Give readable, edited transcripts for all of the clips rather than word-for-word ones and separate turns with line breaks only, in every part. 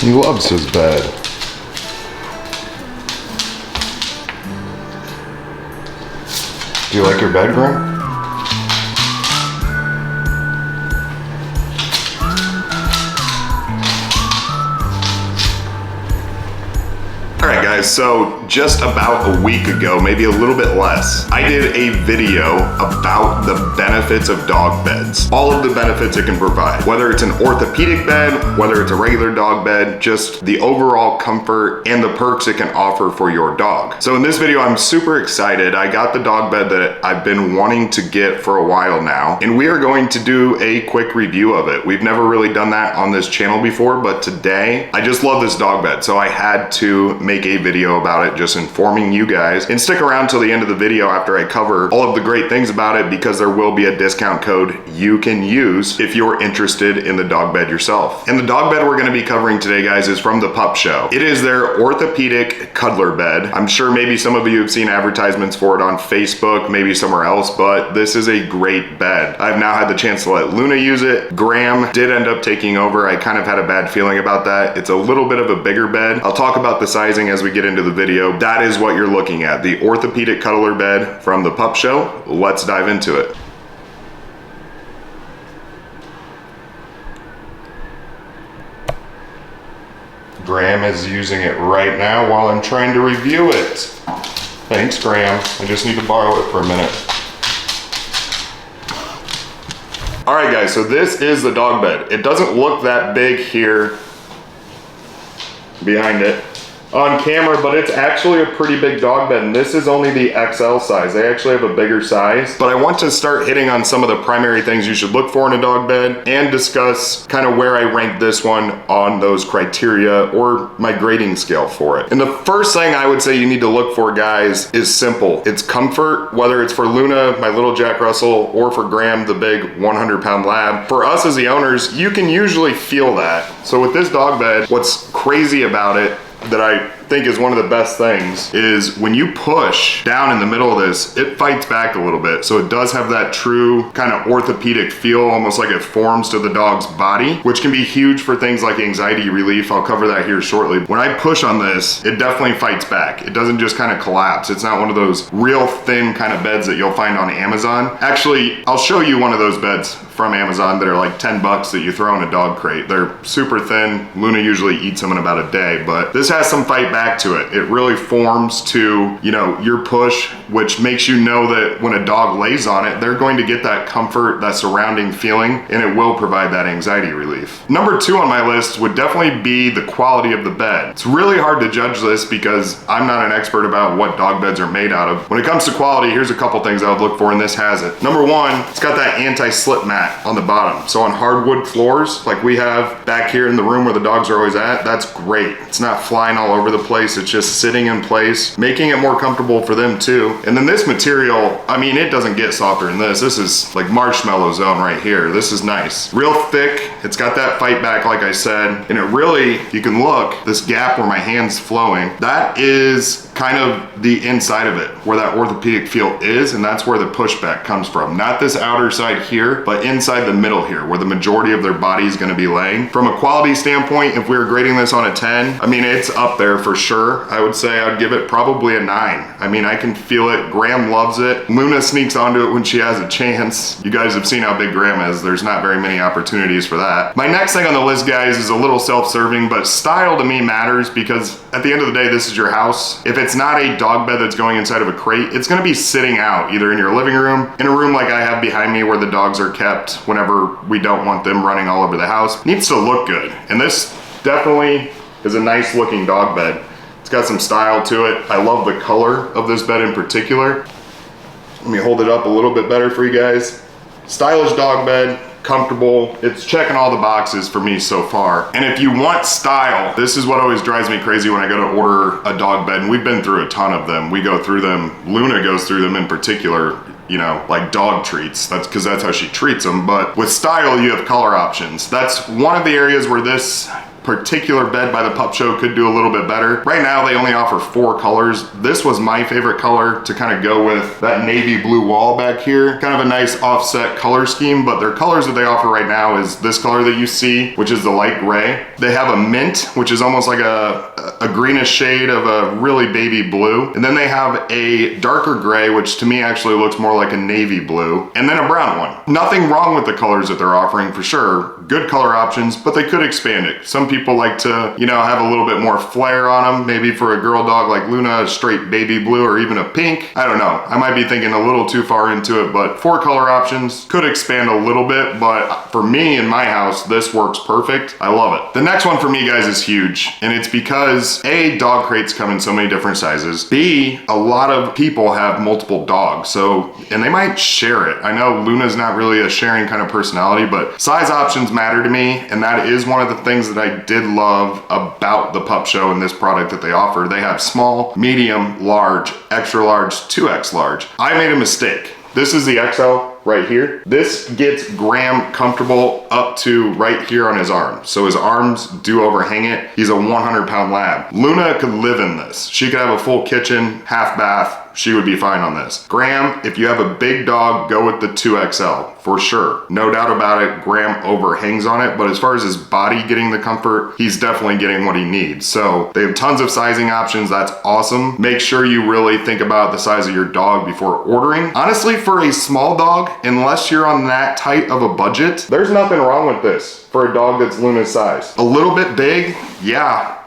He loves his bed. Do you like your bed, Grim? Alright guys, so just about a week ago, maybe a little bit less, I did a video about the benefits of dog beds. All of the benefits it can provide. Whether it's an orthopedic bed, whether it's a regular dog bed, just the overall comfort and the perks it can offer for your dog. So in this video, I'm super excited. I got the dog bed that I've been wanting to get for a while now, and we are going to do a quick review of it. We've never really done that on this channel before, but today, I just love this dog bed, so I had to make a video about it, just informing you guys, and stick around till the end of the video after I cover all of the great things about it, because there will be a discount code you can use if you're interested in the dog bed yourself. And the dog bed we're going to be covering today, guys, is from the Pup Show. It is their orthopedic cuddler bed. I'm sure maybe some of you have seen advertisements for it on Facebook, maybe somewhere else, but this is a great bed. I've now had the chance to let Luna use it. Graham did end up taking over. I kind of had a bad feeling about that. It's a little bit of a bigger bed. I'll talk about the sizing as we get into the video. That is what you're looking at, the orthopedic cuddler bed from the Pup Show. Let's dive into it. Graham is using it right now while I'm trying to review it. Thanks, Graham. I just need to borrow it for a minute. All right, guys, so this is the dog bed. It doesn't look that big here behind it on camera, but it's actually a pretty big dog bed, and this is only the XL size. They actually have a bigger size, but I want to start hitting on some of the primary things you should look for in a dog bed and discuss kind of where I rank this one on those criteria or my grading scale for it. And the first thing I would say you need to look for, guys, is simple. It's comfort, whether it's for Luna, my little Jack Russell, or for Graham, the big 100-pound lab. For us as the owners, you can usually feel that. So with this dog bed, what's crazy about it that I think is one of the best things is when you push down in the middle of this, it fights back a little bit. So it does have that true kind of orthopedic feel, almost like it forms to the dog's body, which can be huge for things like anxiety relief. I'll cover that here shortly. When I push on this, it definitely fights back. It doesn't just kind of collapse. It's not one of those real thin kind of beds that you'll find on Amazon. Actually, I'll show you one of those beds from Amazon that are like 10 bucks that you throw in a dog crate. They're super thin. Luna usually eats them in about a day, but this has some fight back to it. It really forms to, you know, your push, which makes you know that when a dog lays on it, they're going to get that comfort, that surrounding feeling, and it will provide that anxiety relief. Number 2 on my list would definitely be the quality of the bed. It's really hard to judge this because I'm not an expert about what dog beds are made out of. When it comes to quality, here's a couple things I would look for, and this has it. Number 1, it's got that anti-slip mat on the bottom. So on hardwood floors, like we have back here in the room where the dogs are always at, that's great. It's not flying all over the place. It's just sitting in place, making it more comfortable for them too. And then this material, I mean, it doesn't get softer than this. This is like marshmallow zone right here. This is nice. Real thick. It's got that fight back, like I said. And it really, you can look, this gap where my hand's flowing, that is kind of the inside of it, where that orthopedic feel is, and that's where the pushback comes from. Not this outer side here, but inside the middle here, where the majority of their body is gonna be laying. From a quality standpoint, if we were grading this on a 10, I mean, it's up there for sure. I would say I'd give it probably a 9. I mean, I can feel it. Graham loves it. Luna sneaks onto it when she has a chance. You guys have seen how big Graham is. There's not very many opportunities for that. My next thing on the list, guys, is a little self-serving, but style to me matters because at the end of the day, this is your house. If it's not a dog bed that's going inside of a crate, it's gonna be sitting out either in your living room, in a room like I have behind me where the dogs are kept whenever we don't want them running all over the house. It needs to look good. And this definitely is a nice looking dog bed. It's got some style to it. I love the color of this bed in particular. Let me hold it up a little bit better for you guys. Stylish dog bed, comfortable. It's checking all the boxes for me so far. And if you want style, this is what always drives me crazy when I go to order a dog bed, and we've been through a ton of them. We go through them, Luna goes through them in particular, you know, like dog treats. That's because that's how she treats them. But with style, you have color options. That's one of the areas where this particular bed by the Pup Show could do a little bit better. Right now they only offer 4 colors. This was my favorite color to kind of go with that navy blue wall back here. Kind of a nice offset color scheme, but their colors that they offer right now is this color that you see, which is the light gray. They have a mint, which is almost like a greenish shade of a really baby blue. And then they have a darker gray, which to me actually looks more like a navy blue, and then a brown one. Nothing wrong with the colors that they're offering for sure. Good color options, but they could expand it. Some people like to, you know, have a little bit more flair on them. Maybe for a girl dog like Luna, a straight baby blue or even a pink. I don't know. I might be thinking a little too far into it, but 4 color options could expand a little bit, but for me in my house, this works perfect. I love it. The next one for me, guys, is huge, and it's because A, dog crates come in so many different sizes. B, a lot of people have multiple dogs, so, and they might share it. I know Luna's not really a sharing kind of personality, but size options matter to me, and that is one of the things that I did love about the Pup Show and this product that they offer. They have small, medium, large, extra large, 2X large. I made a mistake. This is the XL right here. This gets Graham comfortable up to right here on his arm. So his arms do overhang it. He's a 100-pound lab. Luna could live in this. She could have a full kitchen, half bath. She would be fine on this. Graham, if you have a big dog, go with the 2XL for sure. No doubt about it, Graham overhangs on it, but as far as his body getting the comfort, he's definitely getting what he needs. So they have tons of sizing options. That's awesome. Make sure you really think about the size of your dog before ordering. Honestly, for a small dog, unless you're on that tight of a budget, there's nothing wrong with this for a dog that's Luna's size. A little bit big, yeah,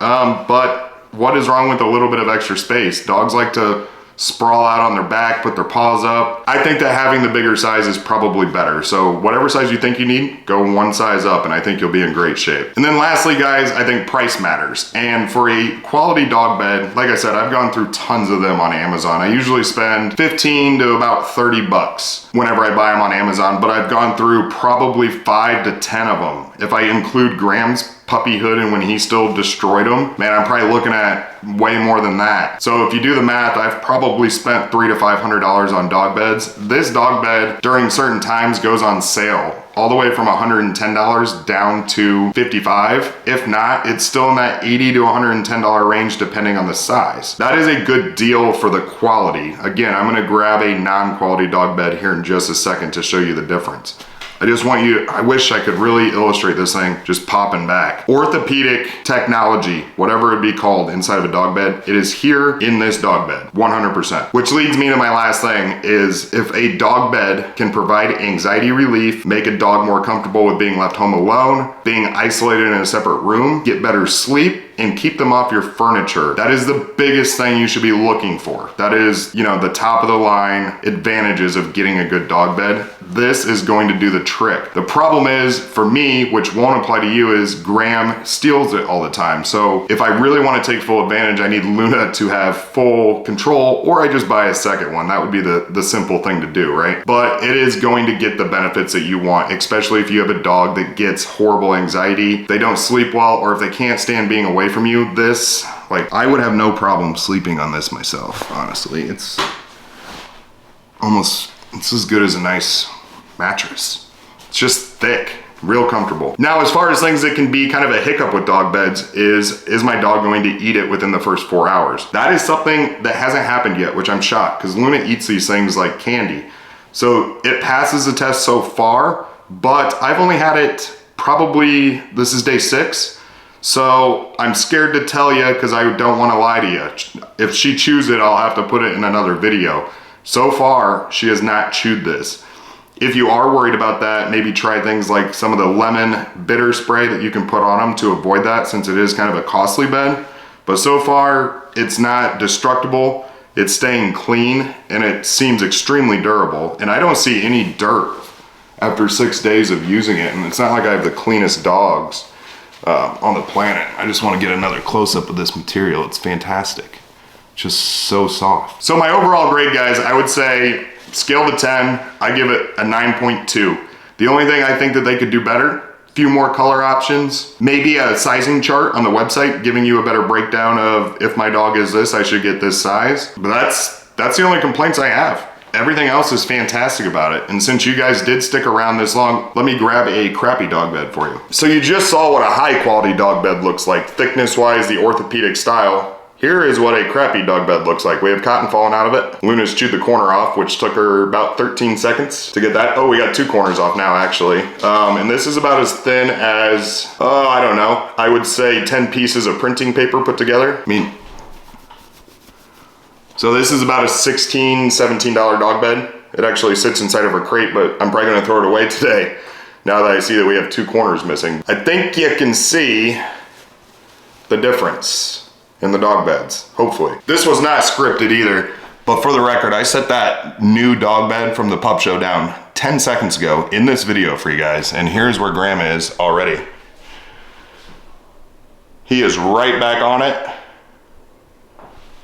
but what is wrong with a little bit of extra space? Dogs like to sprawl out on their back, put their paws up. I think that having the bigger size is probably better. So whatever size you think you need, go one size up and I think you'll be in great shape. And then lastly, guys, I think price matters. And for a quality dog bed, like I said, I've gone through tons of them on Amazon. I usually spend 15 to about 30 bucks whenever I buy them on Amazon, but I've gone through probably 5 to 10 of them. If I include Graham's puppyhood and when he still destroyed them, man, I'm probably looking at way more than that. So if you do the math, I've probably spent $300 to $500 on dog beds. This dog bed during certain times goes on sale all the way from $110 down to $55. If not, it's still in that $80 to $110 range depending on the size. That is a good deal for the quality. Again, I'm gonna grab a non-quality dog bed here in just a second to show you the difference. I just want you, I wish I could really illustrate this thing just popping back. Orthopedic technology, whatever it be called inside of a dog bed, it is here in this dog bed, 100%. Which leads me to my last thing is if a dog bed can provide anxiety relief, make a dog more comfortable with being left home alone, being isolated in a separate room, get better sleep, and keep them off your furniture. That is the biggest thing you should be looking for. That is, you know, the top of the line advantages of getting a good dog bed. This is going to do the trick. The problem is, for me, which won't apply to you, is Graham steals it all the time. So if I really want to take full advantage, I need Luna to have full control, or I just buy a second one. That would be the simple thing to do, right? But it is going to get the benefits that you want, especially if you have a dog that gets horrible anxiety, they don't sleep well, or if they can't stand being away from you. This, like, I would have no problem sleeping on this myself, honestly. It's as good as a nice mattress. It's just thick, real comfortable. Now, as far as things that can be kind of a hiccup with dog beds is my dog going to eat it within the first 4 hours? That is something that hasn't happened yet, which I'm shocked, because Luna eats these things like candy. So it passes the test so far, but I've only had it probably, this is day 6. So I'm scared to tell you because I don't want to lie to you. If she chews it, I'll have to put it in another video. So far, she has not chewed this. If you are worried about that, maybe try things like some of the lemon bitter spray that you can put on them to avoid that, since it is kind of a costly bed. But so far, it's not destructible. It's staying clean and it seems extremely durable. And I don't see any dirt after 6 days of using it. And it's not like I have the cleanest dogs on the planet. I just want to get another close-up of this material. It's fantastic. Just so soft. So my overall grade, guys, I would say scale to 10, I give it a 9.2. The only thing I think that they could do better, few more color options, maybe a sizing chart on the website giving you a better breakdown of if my dog is this, I should get this size. But that's the only complaints I have. everything else is fantastic about it. And since you guys did stick around this long, let me grab a crappy dog bed for you. So you just saw what a high quality dog bed looks like, thickness wise, the orthopedic style. Here is what a crappy dog bed looks like. We have cotton falling out of it. Luna's chewed the corner off, which took her about 13 seconds to get that. Oh, we got 2 corners off now, actually. And this is about as thin as, I don't know, I would say 10 pieces of printing paper put together. So this is about a $16, $17 dog bed. It actually sits inside of her crate, but I'm probably gonna throw it away today now that I see that we have 2 corners missing. I think you can see the difference in the dog beds, hopefully. This was not scripted either, but for the record, I set that new dog bed from the Pup Show down 10 seconds ago in this video for you guys, and here's where Graham is already. He is right back on it.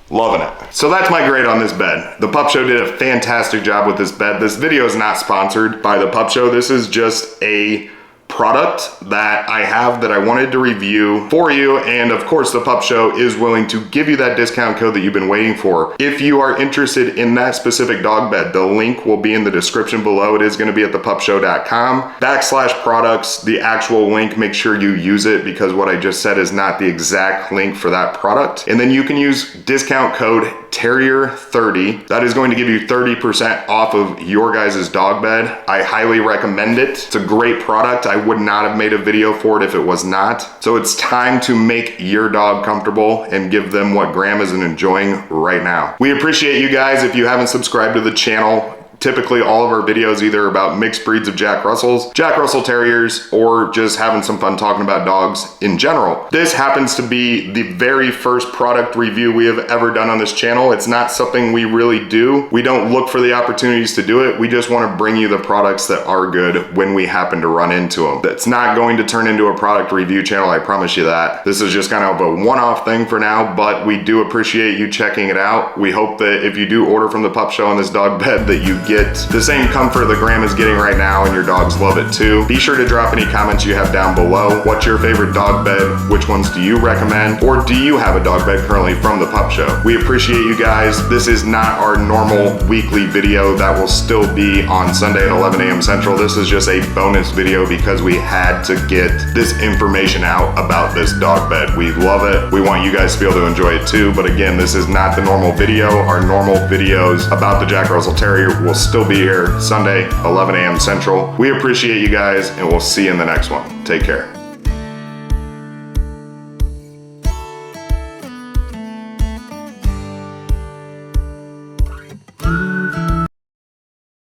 Loving it. So that's my grade on this bed. The Pup Show did a fantastic job with this bed. This video is not sponsored by the Pup Show. This is just a product that I have that I wanted to review for you, and of course the Pup Show is willing to give you that discount code that you've been waiting for. If you are interested in that specific dog bed, the link will be in the description below. It is going to be at thepupshow.com/products. The actual link, make sure you use it because what I just said is not the exact link for that product. And then you can use discount code Terrier30. That is going to give you 30% off of your guys' dog bed. I highly recommend it. It's a great product. I would not have made a video for it if it was not. So it's time to make your dog comfortable and give them what Graham is enjoying right now. We appreciate you guys. If you haven't subscribed to the channel, typically all of our videos either about mixed breeds of Jack Russells, Jack Russell Terriers, or just having some fun talking about dogs in general. This happens to be the very first product review we have ever done on this channel. It's not something we really do. We don't look for the opportunities to do it. We just want to bring you the products that are good when we happen to run into them. It's not going to turn into a product review channel, I promise you that. This is just kind of a one-off thing for now, but we do appreciate you checking it out. We hope that if you do order from the Pup Show on this dog bed that you get the same comfort that Graham is getting right now and your dogs love it too. Be sure to drop any comments you have down below. What's your favorite dog bed? Which ones do you recommend? Or do you have a dog bed currently from the Pup Show? We appreciate you guys. This is not our normal weekly video that will still be on Sunday at 11 a.m. Central. This is just a bonus video because we had to get this information out about this dog bed. We love it. We want you guys to be able to enjoy it too. But again, this is not the normal video. Our normal videos about the Jack Russell Terrier will still be here Sunday, 11 a.m. Central. We appreciate you guys, and we'll see you in the next one. Take care.